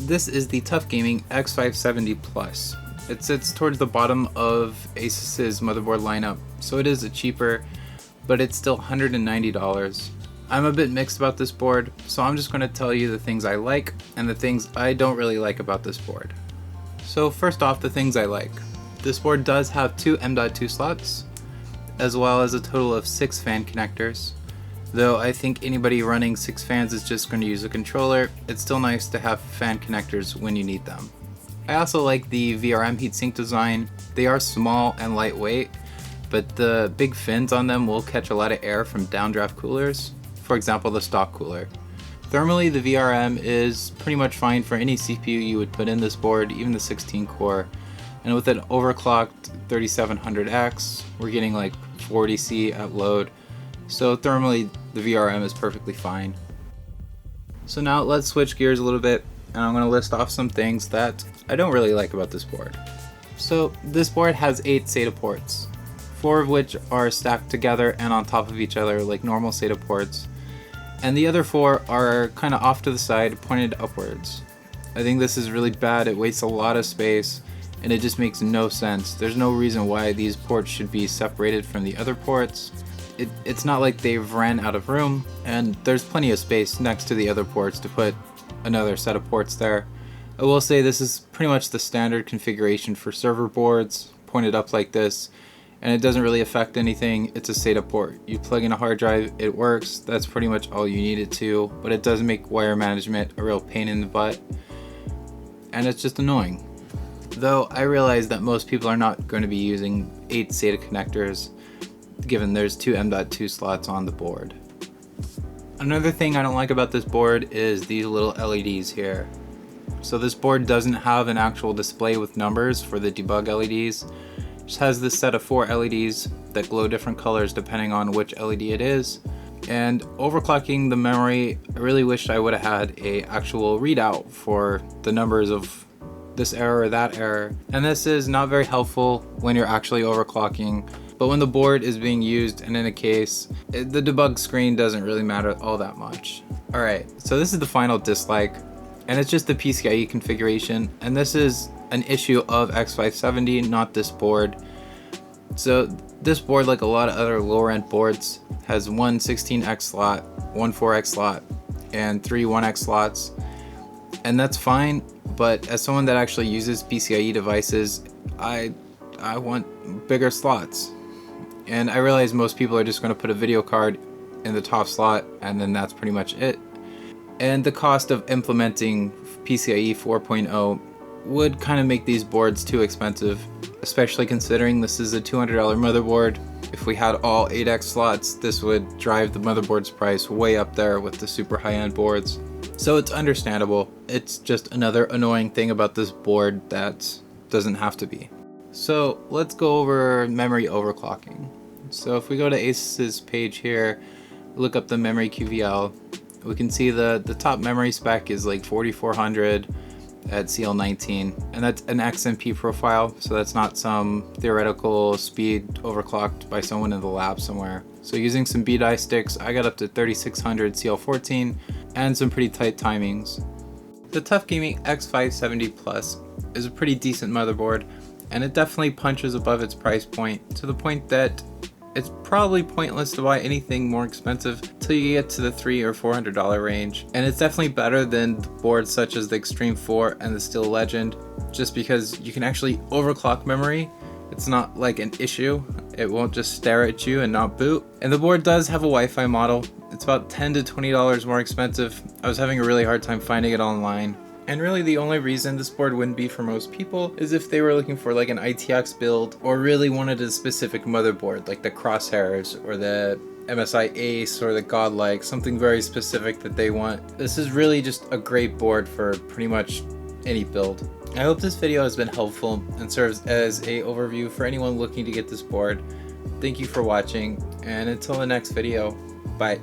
this is the TUF Gaming X570 Plus. It sits towards the bottom of ASUS's motherboard lineup, so it is cheaper, but it's still $190. I'm a bit mixed about this board, so I'm just going to tell you the things I like and the things I don't really like about this board. So first off, the things I like. This board does have two M.2 slots, as well as a total of 6 fan connectors. Though I think anybody running 6 fans is just going to use a controller, it's still nice to have fan connectors when you need them. I also like the VRM heatsink design. They are small and lightweight, but the big fins on them will catch a lot of air from downdraft coolers, for example the stock cooler. Thermally, the VRM is pretty much fine for any CPU you would put in this board, even the 16 core. And with an overclocked 3700X, we're getting like 40C at load. So thermally, the VRM is perfectly fine. So now let's switch gears a little bit, and I'm going to list off some things that I don't really like about this board. So this board has 8 SATA ports, 4 of which are stacked together and on top of each other like normal SATA ports, and the other 4 are kind of off to the side, pointed upwards. I think this is really bad. It wastes a lot of space, and it just makes no sense. There's no reason why these ports should be separated from the other ports. It's not like they've ran out of room, and there's plenty of space next to the other ports to put another set of ports there. I will say this is pretty much the standard configuration for server boards, pointed up like this, and it doesn't really affect anything. It's a SATA port. You plug in a hard drive, it works. That's pretty much all you need it to, but it does make wire management a real pain in the butt, and it's just annoying. Though I realize that most people are not going to be using 8 SATA connectors, given there's 2 M.2 slots on the board. Another thing I don't like about this board is these little LEDs here. So this board doesn't have an actual display with numbers for the debug LEDs. It just has this set of 4 LEDs that glow different colors depending on which LED it is. And overclocking the memory, I really wish I would have had a actual readout for the numbers of this error or that error. And this is not very helpful when you're actually overclocking. But when the board is being used and in a case, the debug screen doesn't really matter all that much. Alright, so this is the final dislike, and it's just the PCIe configuration, and this is an issue of X570, not this board. So this board, like a lot of other lower end boards, has one 16X slot, one 4X slot, and 3 1X slots, and that's fine, but as someone that actually uses PCIe devices, I want bigger slots. And I realize most people are just going to put a video card in the top slot and then that's pretty much it. And the cost of implementing PCIe 4.0 would kind of make these boards too expensive, especially considering this is a $200 motherboard. If we had all 8X slots, this would drive the motherboard's price way up there with the super high-end boards. So it's understandable. It's just another annoying thing about this board that doesn't have to be. So let's go over memory overclocking. So if we go to ASUS's page here, look up the memory QVL, we can see the top memory spec is like 4400 at CL19, and that's an XMP profile, so that's not some theoretical speed overclocked by someone in the lab somewhere. So using some B-die sticks, I got up to 3600 CL14 and some pretty tight timings. The TUF Gaming X570 Plus is a pretty decent motherboard, and it definitely punches above its price point, to the point that it's probably pointless to buy anything more expensive till you get to the $300 or $400 range. And it's definitely better than boards such as the Extreme 4 and the Steel Legend, just because you can actually overclock memory. It's not like an issue. It won't just stare at you and not boot. And the board does have a Wi-Fi model. It's about $10 to $20 more expensive. I was having a really hard time finding it online. And really the only reason this board wouldn't be for most people is if they were looking for like an ITX build or really wanted a specific motherboard like the Crosshairs or the MSI Ace or the Godlike, something very specific that they want. This is really just a great board for pretty much any build. I hope this video has been helpful and serves as a overview for anyone looking to get this board. Thank you for watching, and until the next video, bye.